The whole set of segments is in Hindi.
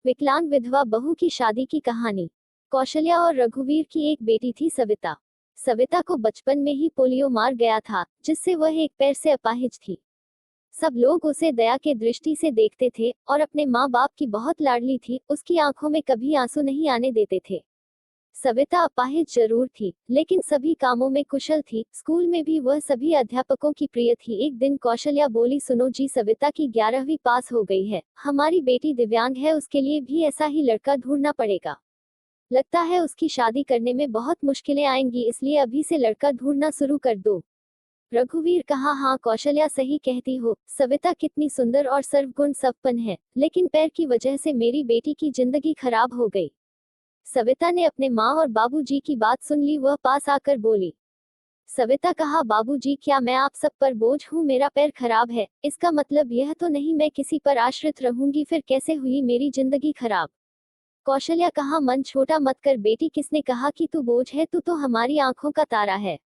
विकलांग विधवा बहू की शादी की कहानी। कौशल्या और रघुवीर की एक बेटी थी सविता। सविता को बचपन में ही पोलियो मार गया था, जिससे वह एक पैर से अपाहिज थी। सब लोग उसे दया के दृष्टि से देखते थे और अपने माँ बाप की बहुत लाडली थी, उसकी आंखों में कभी आंसू नहीं आने देते थे। सविता अपाहिज जरूर थी, लेकिन सभी कामों में कुशल थी। स्कूल में भी वह सभी अध्यापकों की प्रिय थी। एक दिन कौशल्या बोली, सुनो जी, सविता की 11वीं पास हो गई है। हमारी बेटी दिव्यांग है, उसके लिए भी ऐसा ही लड़का ढूंढना पड़ेगा। लगता है उसकी शादी करने में बहुत मुश्किलें आएंगी, इसलिए अभी से लड़का ढूंढना शुरू कर दो। रघुवीर कहा, हाँ कौशल्या, सही कहती हो। सविता कितनी सुंदर और सर्वगुण संपन्न है, लेकिन पैर की वजह से मेरी बेटी की जिंदगी खराब हो गई। सविता ने अपने माँ और बाबूजी की बात सुन ली। वह पास आकर बोली। सविता कहा, बाबूजी, क्या मैं आप सब पर बोझ हूँ? मेरा पैर खराब है, इसका मतलब यह तो नहीं मैं किसी पर आश्रित रहूंगी? फिर कैसे हुई मेरी जिंदगी खराब? कौशल्या कहा, मन छोटा मत कर बेटी, किसने कहा कि तू बोझ है? तू तो हमारी आंखों का तारा है।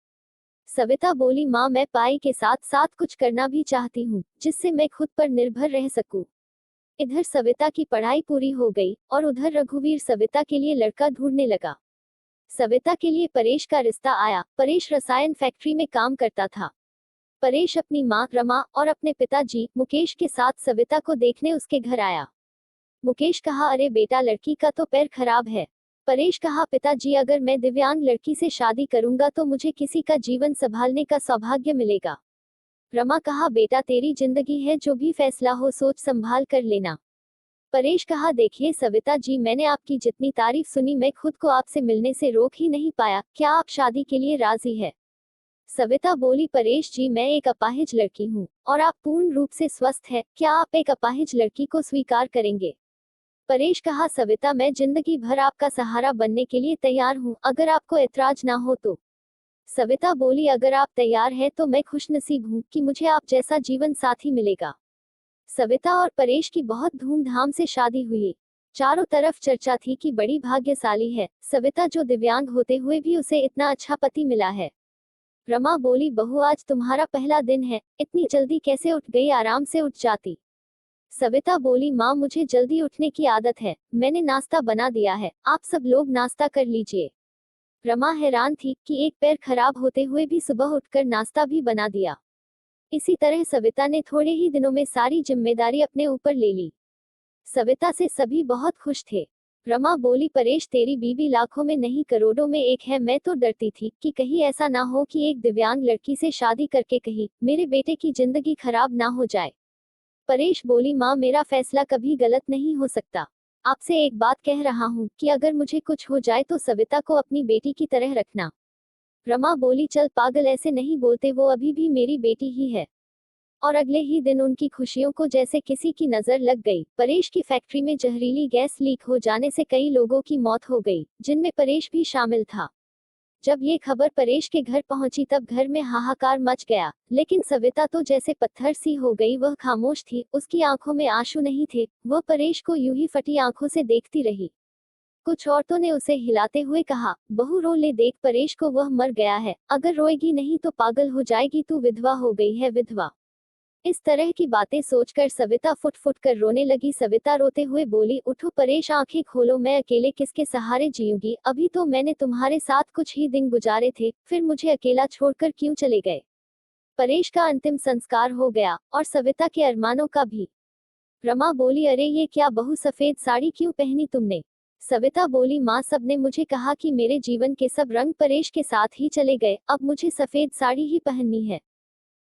सविता बोली, माँ, मैं पढ़ाई के साथ साथ कुछ करना भी चाहती हूँ, जिससे मैं खुद पर निर्भर रह सकूं। इधर सविता की पढ़ाई पूरी हो गई और उधर रघुवीर सविता के लिए लड़का ढूंढने लगा। सविता के लिए परेश का रिश्ता आया। परेश रसायन फैक्ट्री में काम करता था। परेश अपनी माँ रमा और अपने पिताजी मुकेश के साथ सविता को देखने उसके घर आया। मुकेश कहा, अरे बेटा, लड़की का तो पैर खराब है। परेश कहा, पिताजी, अगर मैं दिव्यांग लड़की से शादी करूंगा तो मुझे किसी का जीवन संभालने का सौभाग्य मिलेगा। रमा कहा, बेटा, तेरी जिंदगी है, जो भी फैसला हो सोच संभाल कर लेना। परेश कहा, देखिए सविता जी, मैंने आपकी जितनी तारीफ सुनी, मैं खुद को आपसे मिलने से रोक ही नहीं पाया। क्या आप शादी के लिए राजी है? सविता बोली, परेश जी, मैं एक अपाहिज लड़की हूँ और आप पूर्ण रूप से स्वस्थ है। क्या आप एक अपाहिज लड़की को स्वीकार करेंगे? परेश कहा, सविता, मैं जिंदगी भर आपका सहारा बनने के लिए तैयार हूँ, अगर आपको ऐतराज ना हो तो। सविता बोली, अगर आप तैयार हैं तो मैं खुशनसीब हूँ कि मुझे आप जैसा जीवन साथी मिलेगा। सविता और परेश की बहुत धूमधाम से शादी हुई। चारों तरफ चर्चा थी कि बड़ी भाग्यशाली है सविता, जो दिव्यांग होते हुए भी उसे इतना अच्छा पति मिला है। रमा बोली, बहू, आज तुम्हारा पहला दिन है, इतनी जल्दी कैसे उठ गई? आराम से उठ जाती। सविता बोली, माँ, मुझे जल्दी उठने की आदत है, मैंने नाश्ता बना दिया है, आप सब लोग नाश्ता कर लीजिए। रमा हैरान थी कि एक पैर खराब होते हुए भी सुबह उठकर नाश्ता भी बना दिया। इसी तरह सविता ने थोड़े ही दिनों में सारी जिम्मेदारी अपने ऊपर ले ली। सविता से सभी बहुत खुश थे। रमा बोली, परेश, तेरी बीवी लाखों में नहीं करोड़ों में एक है। मैं तो डरती थी कि कहीं ऐसा ना हो कि एक दिव्यांग लड़की से शादी करके कहीं मेरे बेटे की जिंदगी खराब ना हो जाए। परेश बोली, माँ, मेरा फैसला कभी गलत नहीं हो सकता। आपसे एक बात कह रहा हूँ कि अगर मुझे कुछ हो जाए तो सविता को अपनी बेटी की तरह रखना। रमा बोली, चल पागल, ऐसे नहीं बोलते, वो अभी भी मेरी बेटी ही है। और अगले ही दिन उनकी खुशियों को जैसे किसी की नजर लग गई। परेश की फैक्ट्री में जहरीली गैस लीक हो जाने से कई लोगों की मौत हो गई, जिनमें परेश भी शामिल था। जब ये खबर परेश के घर पहुंची तब घर में हाहाकार मच गया, लेकिन सविता तो जैसे पत्थर सी हो गई। वह खामोश थी, उसकी आंखों में आंसू नहीं थे। वह परेश को यूं ही फटी आंखों से देखती रही। कुछ औरतों ने उसे हिलाते हुए कहा, बहू, रो ले, देख परेश को, वह मर गया है, अगर रोएगी नहीं तो पागल हो जाएगी, तू विधवा हो गई है, विधवा। इस तरह की बातें सोचकर सविता फुट फुट कर रोने लगी। सविता रोते हुए बोली, उठो परेश, आंखें खोलो, मैं अकेले किसके सहारे जीऊंगी? अभी तो मैंने तुम्हारे साथ कुछ ही दिन गुजारे थे, फिर मुझे अकेला छोड़कर क्यों चले गए? परेश का अंतिम संस्कार हो गया और सविता के अरमानों का भी। रमा बोली, अरे ये क्या बहू, सफेद साड़ी क्यों पहनी तुमने? सविता बोली, माँ, सबने मुझे कहा कि मेरे जीवन के सब रंग परेश के साथ ही चले गए, अब मुझे सफेद साड़ी ही पहननी है।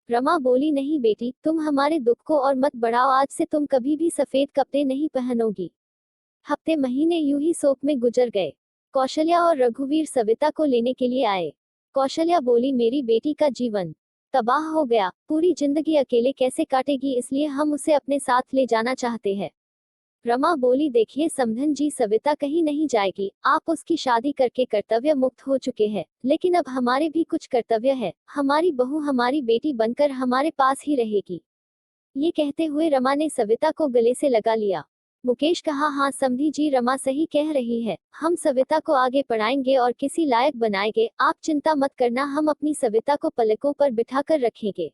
रमा बोली, नहीं बेटी, तुम हमारे दुख को और मत बढ़ाओ, आज से तुम कभी भी सफेद कपड़े नहीं पहनोगी। हफ्ते महीने यूं ही शोक में गुजर गए। कौशल्या और रघुवीर सविता को लेने के लिए आए। कौशल्या बोली, मेरी बेटी का जीवन तबाह हो गया, पूरी जिंदगी अकेले कैसे काटेगी, इसलिए हम उसे अपने साथ ले जाना चाहते हैं। रमा बोली, देखिए समधन जी, सविता कहीं नहीं जाएगी, आप उसकी शादी करके कर्तव्य मुक्त हो चुके हैं, लेकिन अब हमारे भी कुछ कर्तव्य है। हमारी बहू हमारी बेटी बनकर हमारे पास ही रहेगी। ये कहते हुए रमा ने सविता को गले से लगा लिया। मुकेश कहा, हाँ समधी जी, रमा सही कह रही है, हम सविता को आगे पढ़ाएंगे और किसी लायक बनाएंगे, आप चिंता मत करना, हम अपनी सविता को पलकों पर बिठाकर रखेंगे।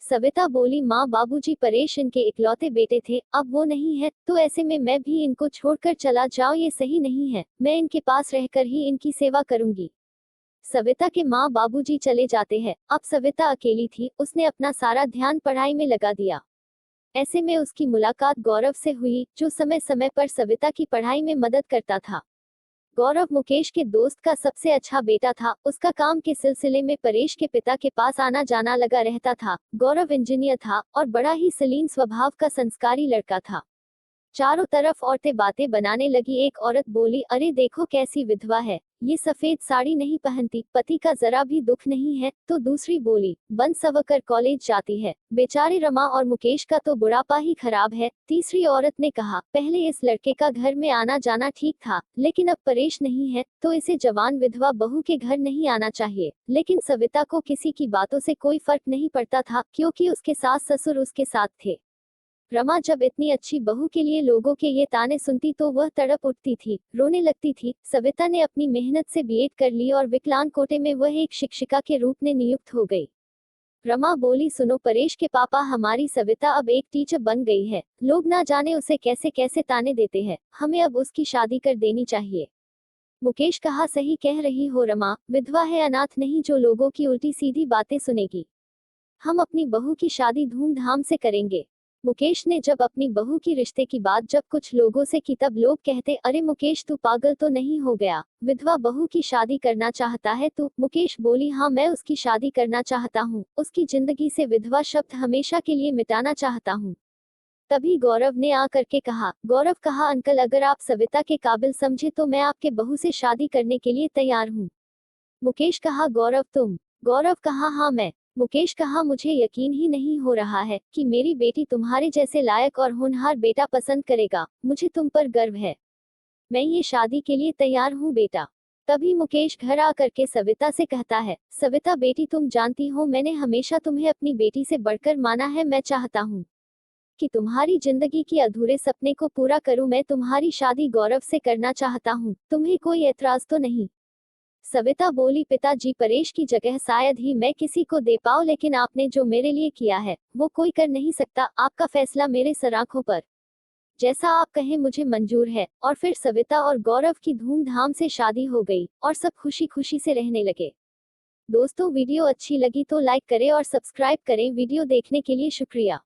सविता बोली, माँ बाबूजी परेश इनके इकलौते बेटे थे, अब वो नहीं है, तो ऐसे में मैं भी इनको छोड़कर चला जाऊं ये सही नहीं है, मैं इनके पास रहकर ही इनकी सेवा करूंगी। सविता के माँ बाबूजी चले जाते हैं, अब सविता अकेली थी, उसने अपना सारा ध्यान पढ़ाई में लगा दिया। ऐसे में उसकी मुलाकात गौरव से हुई, जो समय समय पर सविता की पढ़ाई में मदद करता था। गौरव मुकेश के दोस्त का सबसे अच्छा बेटा था, उसका काम के सिलसिले में परेश के पिता के पास आना जाना लगा रहता था। गौरव इंजीनियर था और बड़ा ही सलीन स्वभाव का संस्कारी लड़का था। चारों तरफ औरतें बातें बनाने लगी। एक औरत बोली, अरे देखो कैसी विधवा है, ये सफेद साड़ी नहीं पहनती, पति का जरा भी दुख नहीं है। तो दूसरी बोली, बन सवकर कॉलेज जाती है, बेचारी रमा और मुकेश का तो बुढ़ापा ही खराब है। तीसरी औरत ने कहा, पहले इस लड़के का घर में आना जाना ठीक था, लेकिन अब परेश नहीं है, तो इसे जवान विधवा बहू के घर नहीं आना चाहिए। लेकिन सविता को किसी की बातों से कोई फर्क नहीं पड़ता था, क्योंकि उसके सास ससुर उसके साथ थे। रमा जब इतनी अच्छी बहू के लिए लोगों के ये ताने सुनती तो वह तड़प उठती थी, रोने लगती थी। सविता ने अपनी मेहनत से बीएड कर ली और विकलांग कोटे में वह एक शिक्षिका के रूप में नियुक्त हो गई। रमा बोली, सुनो परेश के पापा, हमारी सविता अब एक टीचर बन गई है, लोग ना जाने उसे कैसे कैसे ताने देते हैं, हमें अब उसकी शादी कर देनी चाहिए। मुकेश कहा, सही कह रही हो रमा, विधवा है, अनाथ नहीं, जो लोगों की उल्टी सीधी बातें सुनेगी। हम अपनी बहू की शादी धूमधाम से करेंगे। मुकेश ने जब अपनी बहू की रिश्ते की बात जब कुछ लोगों से की, तब लोग कहते, अरे मुकेश तू पागल तो नहीं हो गया, विधवा बहू की शादी करना चाहता है तू। मुकेश बोली, हाँ मैं उसकी शादी करना चाहता हूँ, उसकी जिंदगी से विधवा शब्द हमेशा के लिए मिटाना चाहता हूँ। तभी गौरव ने आ करके कहा, गौरव कहा, अंकल अगर आप सविता के काबिल समझे तो मैं आपके बहू से शादी करने के लिए तैयार हूँ। मुकेश कहा, गौरव तुम? गौरव कहा, हाँ मैं। मुकेश कहा, मुझे यकीन ही नहीं हो रहा है कि मेरी बेटी तुम्हारे जैसे लायक और होनहार बेटा पसंद करेगा, मुझे तुम पर गर्व है, मैं ये शादी के लिए तैयार हूँ बेटा। तभी मुकेश घर आकर के सविता से कहता है, सविता बेटी तुम जानती हो मैंने हमेशा तुम्हें अपनी बेटी से बढ़कर माना है, मैं चाहता हूँ कि तुम्हारी जिंदगी की अधूरे सपने को पूरा करूँ, मैं तुम्हारी शादी गौरव से करना चाहता हूँ, तुम्हें कोई एतराज तो नहीं? सविता बोली, पिताजी परेश की जगह शायद ही मैं किसी को दे पाऊं, लेकिन आपने जो मेरे लिए किया है वो कोई कर नहीं सकता, आपका फैसला मेरे सर आंखों पर, जैसा आप कहें मुझे मंजूर है। और फिर सविता और गौरव की धूमधाम से शादी हो गई और सब खुशी खुशी से रहने लगे। दोस्तों वीडियो अच्छी लगी तो लाइक करें और सब्सक्राइब करें। वीडियो देखने के लिए शुक्रिया।